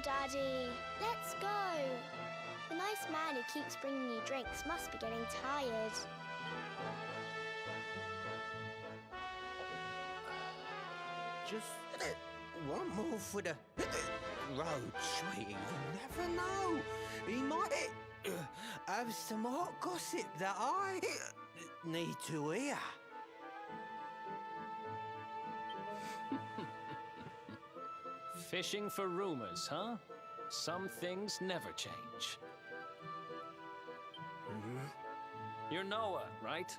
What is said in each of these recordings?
Daddy. Let's go. The nice man who keeps bringing you drinks must be getting tired. Just one more for the road, sweetie. You never know. He might have some hot gossip that I need to hear. Fishing for rumors, huh? Some things never change. You're Noah, right?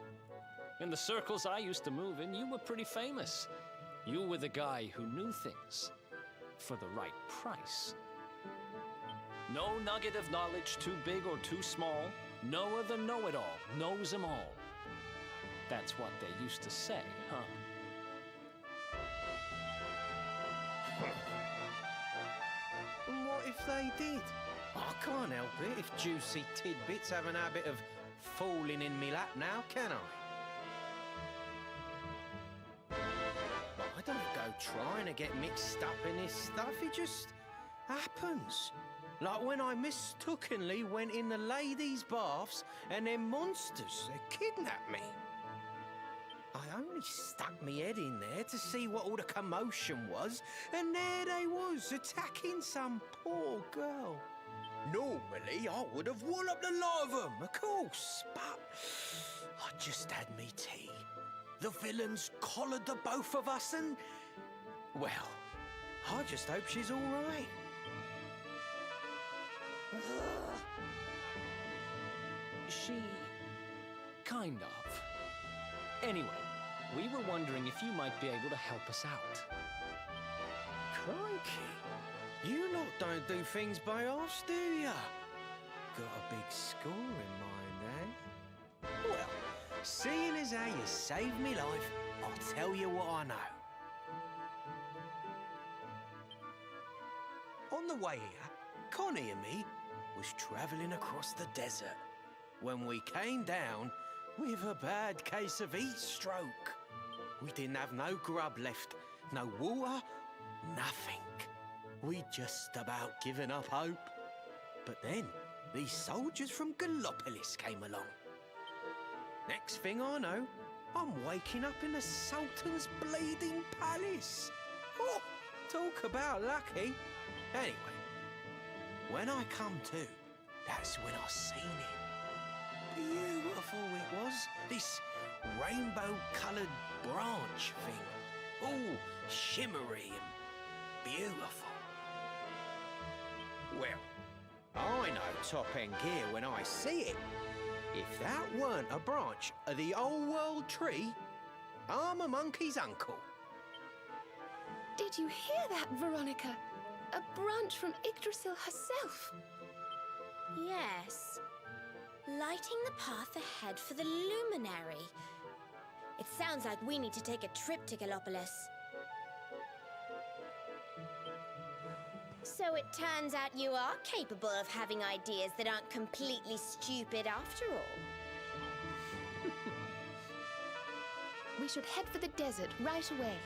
In the circles I used to move in, you were pretty famous. You were the guy who knew things for the right price. No nugget of knowledge too big or too small. Noah the know-it-all knows them all. That's what they used to say, huh? And what if they did? I can't help it if juicy tidbits have an habit of falling in me lap now, can I? I don't go trying to get mixed up in this stuff, it just happens. Like when I mistakenly went in the ladies' baths and them monsters, they kidnapped me. I only stuck me head in there to see what all the commotion was, and there they was, attacking some poor girl. Normally, I would have walloped the lot of them, of course, but I just had me tea. The villains collared the both of us and, well, I just hope she's all right. She... kind of. Anyway, we were wondering if you might be able to help us out. Crikey. You lot don't do things by halves, do ya? Got a big score in mind, eh? Well, seeing as how you saved me life, I'll tell you what I know. On the way here, Connie and me was travelling across the desert when we came down with a bad case of heat stroke. We didn't have no grub left, no water, nothing. We'd just about given up hope. But then these soldiers from Gallopolis came along. Next thing I know, I'm waking up in the Sultan's bleeding palace. Oh, talk about lucky. Anyway, when I come to, that's when I seen it. Beautiful it was, this rainbow-coloured branch thing. All shimmery and beautiful. Well, I know top-end gear when I see it. If that weren't a branch of the old world tree, I'm a monkey's uncle. Did you hear that, Veronica? A branch from Yggdrasil herself. Yes. Lighting the path ahead for the luminary. It sounds like we need to take a trip to Gallopolis. So it turns out you are capable of having ideas that aren't completely stupid after all. We should head for the desert right away.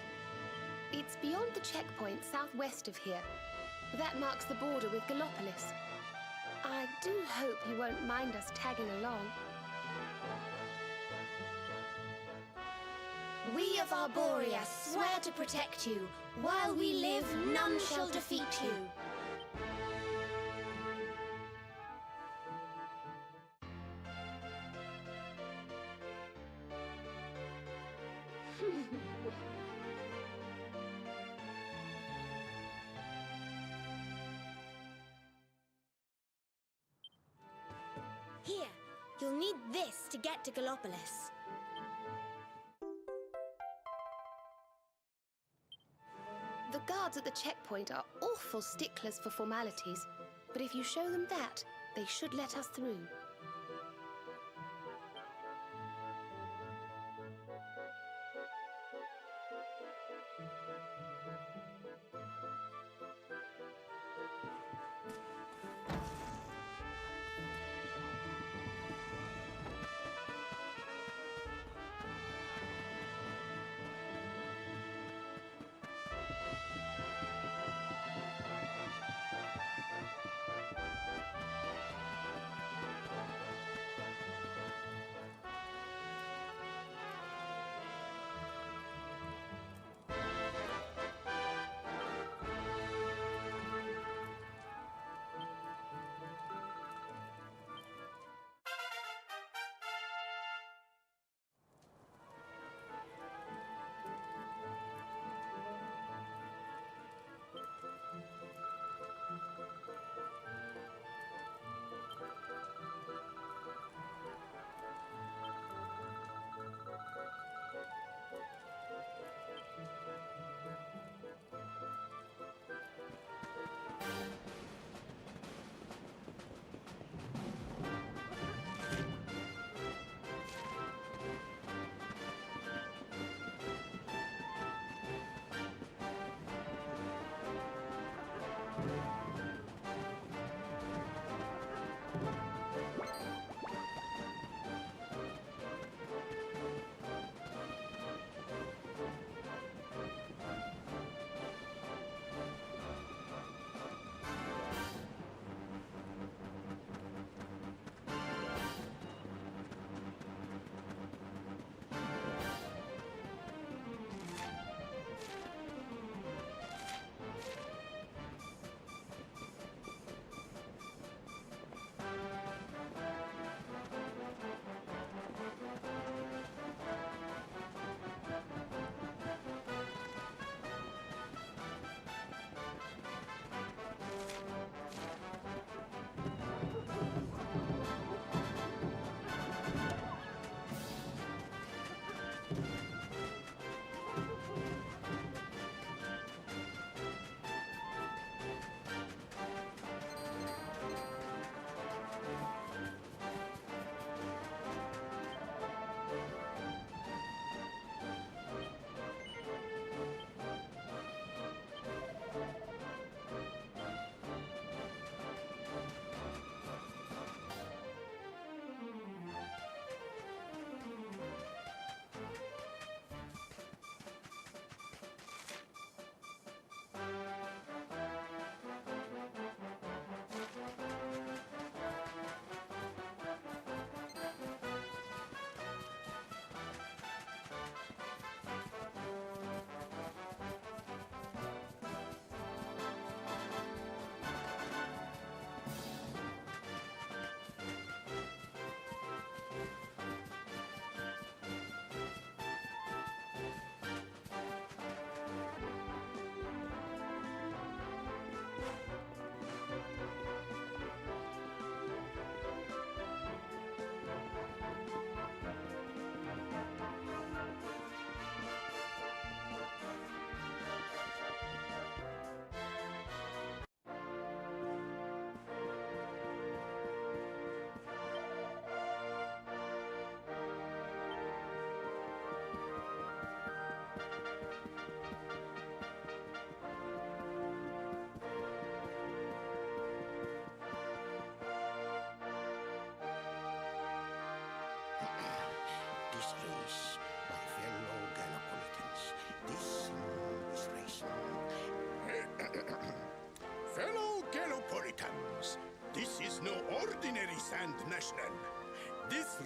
It's beyond the checkpoint southwest of here. That marks the border with Gallopolis. I do hope you won't mind us tagging along. We of Arborea swear to protect you. While we live, none shall defeat you. Here, you'll need this to get to Gallopolis. The guards at the checkpoint are awful sticklers for formalities, but if you show them that, they should let us through.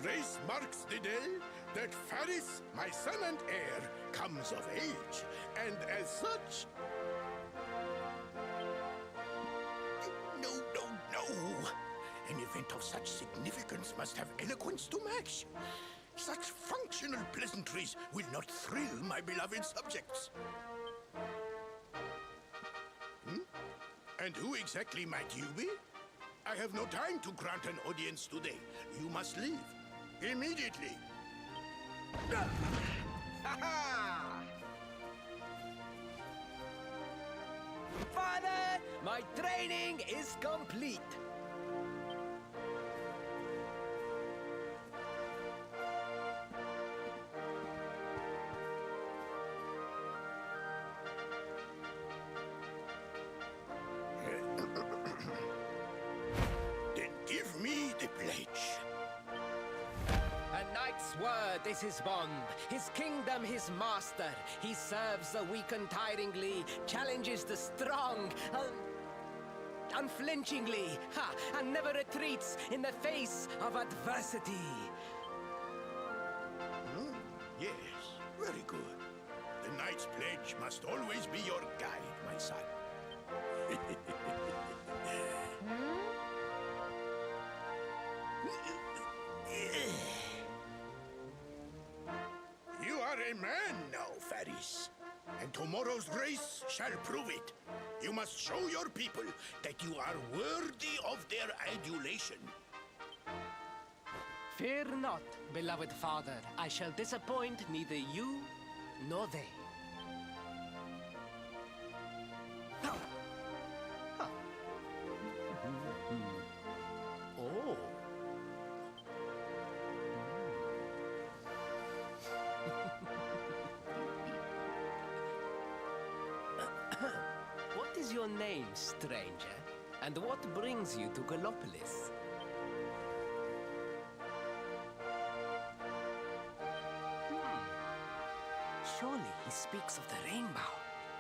race marks the day that Faris, my son and heir, comes of age, and as such... No, no, no! An event of such significance must have eloquence to match. Such functional pleasantries will not thrill my beloved subjects. And who exactly might you be? I have no time to grant an audience today. You must leave. Immediately. Father, my training is complete. Then give me the pledge. A knight's word is his bond, his kingdom his master. He serves the weak untiringly, challenges the strong, unflinchingly, and never retreats in the face of adversity. Yes, very good. The knight's pledge must always be your guide, my son. You are a man now, Faris. And tomorrow's race shall prove it. You must show your people that you are worthy of their adulation. Fear not, beloved father. I shall disappoint neither you nor they. Oh. What is your name, stranger? And what brings you to Gallopolis? Surely he speaks of the rainbow.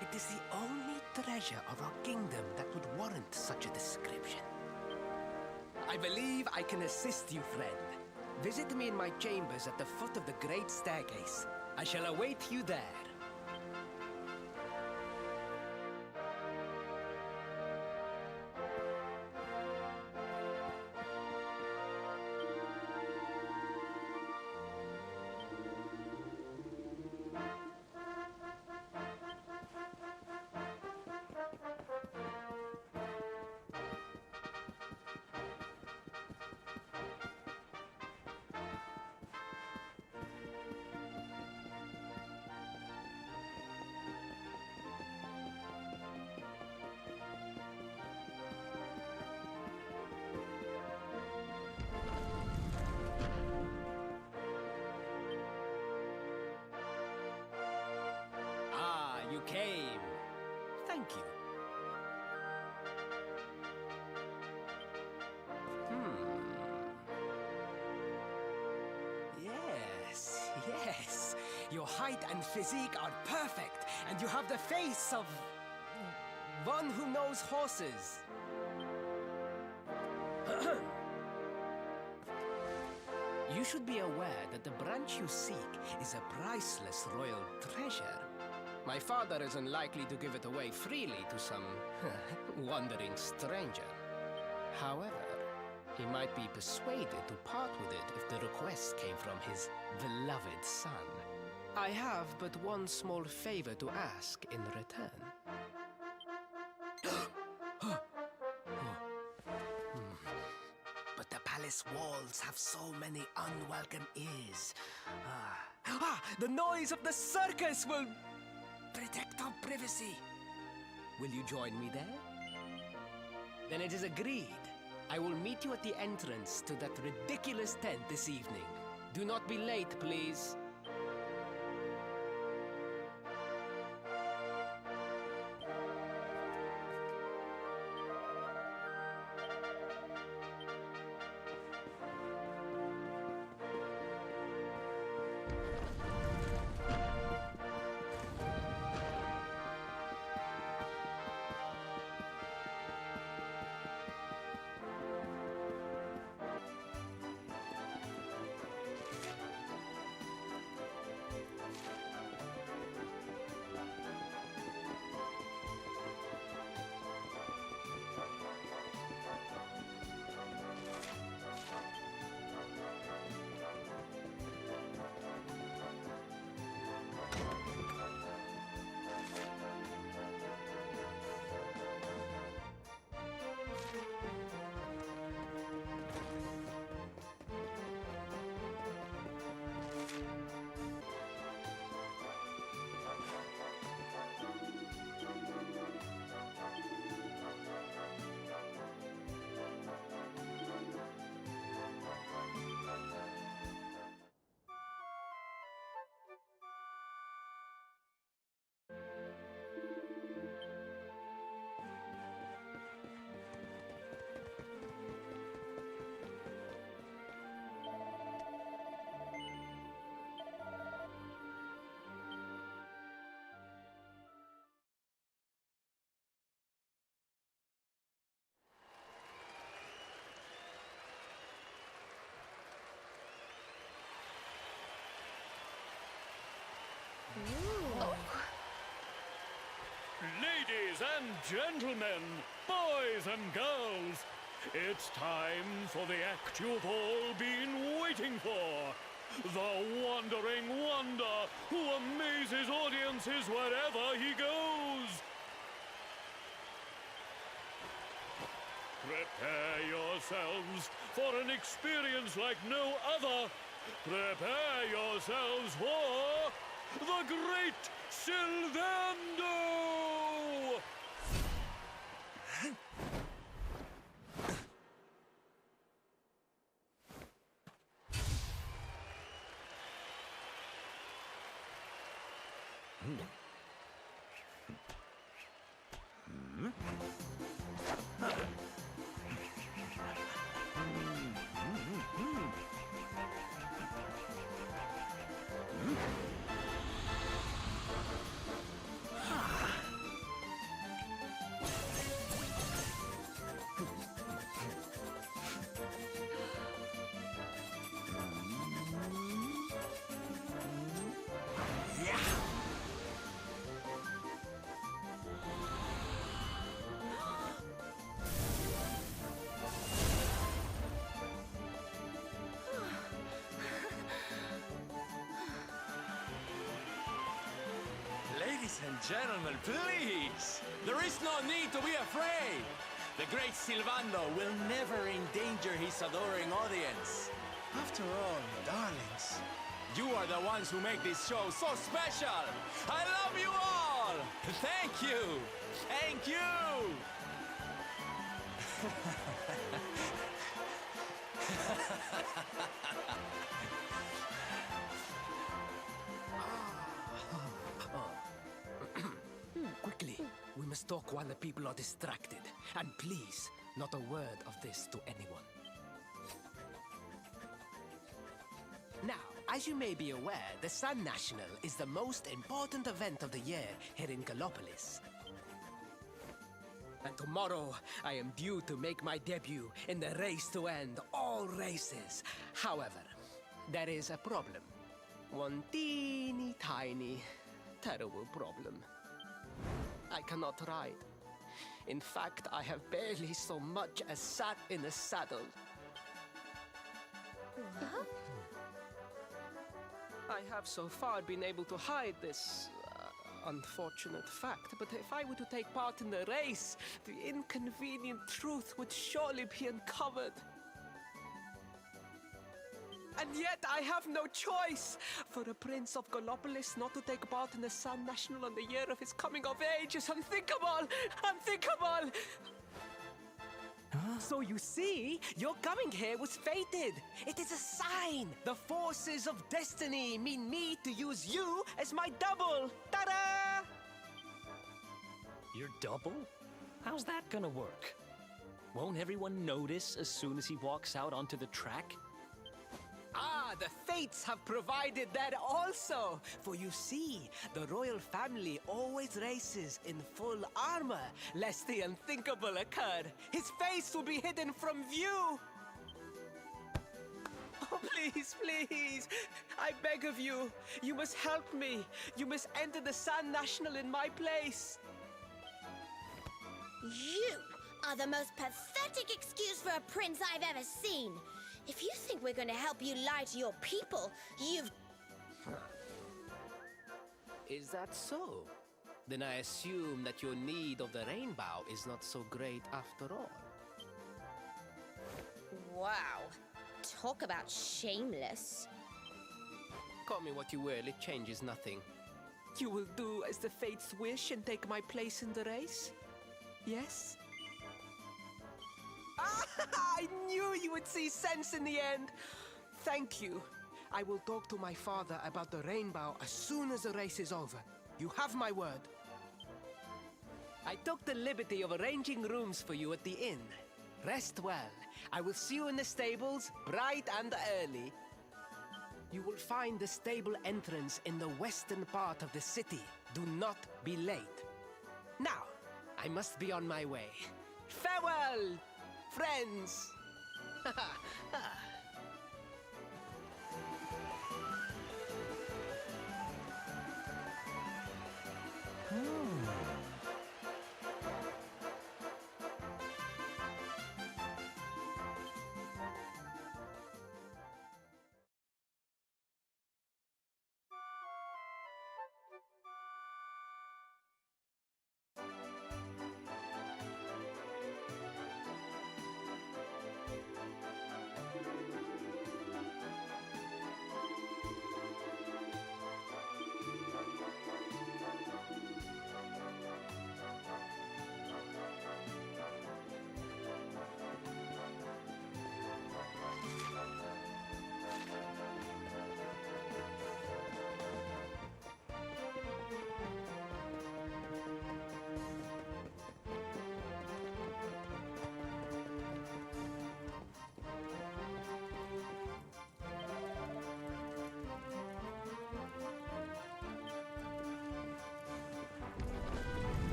It is the only treasure of our kingdom that would warrant such a description. I believe I can assist you, friend. Visit me in my chambers at the foot of the great staircase. I shall await you there. You came. Thank you. Yes. Your height and physique are perfect, and you have the face of one who knows horses. You should be aware that the branch you seek is a priceless royal treasure. My father is unlikely to give it away freely to some wandering stranger. However, he might be persuaded to part with it if the request came from his beloved son. I have but one small favor to ask in return. But the palace walls have so many unwelcome ears. The noise of the circus will protect our privacy. Will you join me there? Then it is agreed. I will meet you at the entrance to that ridiculous tent this evening. Do not be late, please. and gentlemen, boys and girls, it's time for the act you've all been waiting for. The Wandering Wonder, who amazes audiences wherever he goes. Prepare yourselves for an experience like no other. Prepare yourselves for the Great Sylvando! Ladies and gentlemen, please! There is no need to be afraid! The great Sylvando will never endanger his adoring audience. After all, darlings, you are the ones who make this show so special! I love you all! Thank you! Thank you! Quickly, we must talk while the people are distracted. And please, not a word of this to anyone. Now, as you may be aware, the Sun National is the most important event of the year here in Gallopolis. And tomorrow, I am due to make my debut in the race to end all races. However, there is a problem. One teeny tiny, terrible problem. I cannot ride. In fact, I have barely so much as sat in a saddle. What? I have so far been able to hide this unfortunate fact, but if I were to take part in the race, the inconvenient truth would surely be uncovered. And yet I have no choice. For a prince of Gallopolis not to take part in the Sun National on the year of his coming of age is unthinkable! Unthinkable! So you see, your coming here was fated. It is a sign. The forces of destiny mean me to use you as my double. Ta-da! Your double? How's that gonna work? Won't everyone notice as soon as he walks out onto the track? Ah, the fates have provided that also. For you see, the royal family always races in full armor, lest the unthinkable occur. His face will be hidden from view. Oh, please, please. I beg of you. You must help me. You must enter the Sun National in my place. You are the most pathetic excuse for a prince I've ever seen. If you think we're going to help you lie to your people, you've... Is that so? Then I assume that your need of the rainbow is not so great after all. Wow. Talk about shameless. Call me what you will, it changes nothing. You will do as the fates wish and take my place in the race? Yes? I knew you would see sense in the end. Thank you. I will talk to my father about the rainbow as soon as the race is over. You have my word. I took the liberty of arranging rooms for you at the inn. Rest well. I will see you in the stables, bright and early. You will find the stable entrance in the western part of the city. Do not be late. Now, I must be on my way. Farewell, friends!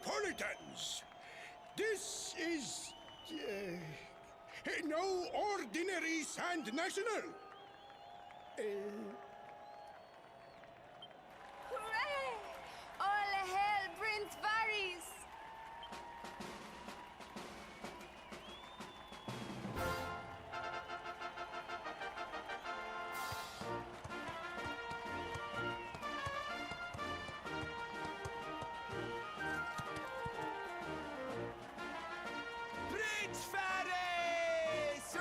Neapolitans! This is no ordinary Sand National. Hooray! All hail Prince Varys! Prince Varys!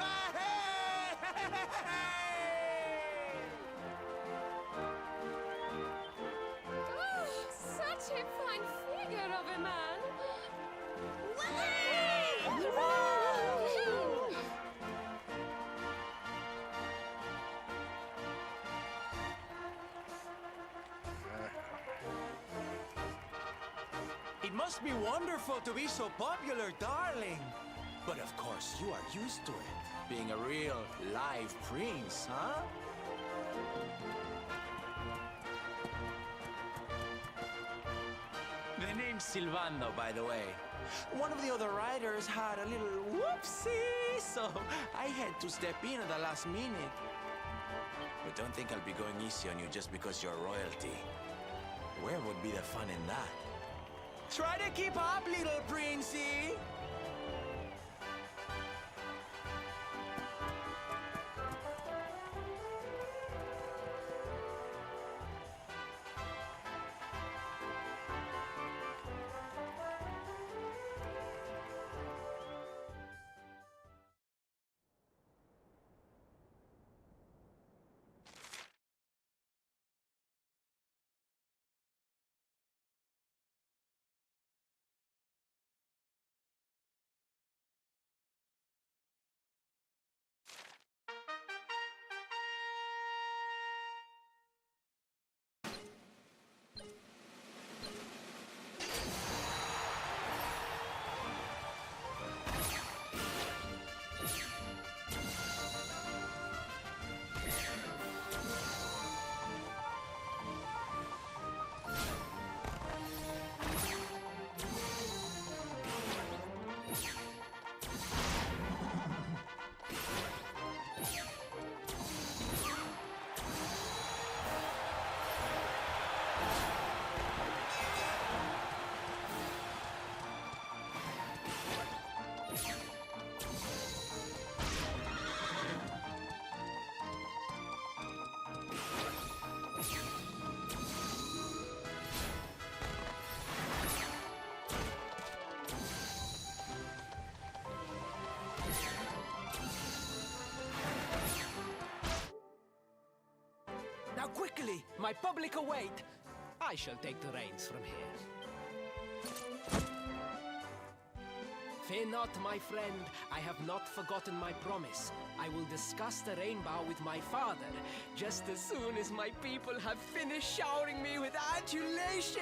Oh, such a fine figure of a man. It must be wonderful to be so popular, darling. But of course, you are used to it. Being a real, live prince, huh? The name's Silvando, by the way. One of the other riders had a little whoopsie, so I had to step in at the last minute. But don't think I'll be going easy on you just because you're royalty. Where would be the fun in that? Try to keep up, little princey! Now quickly, my public await. I shall take the reins from here. Fear not, my friend. I have not forgotten my promise. I will discuss the rainbow with my father just as soon as my people have finished showering me with adulation.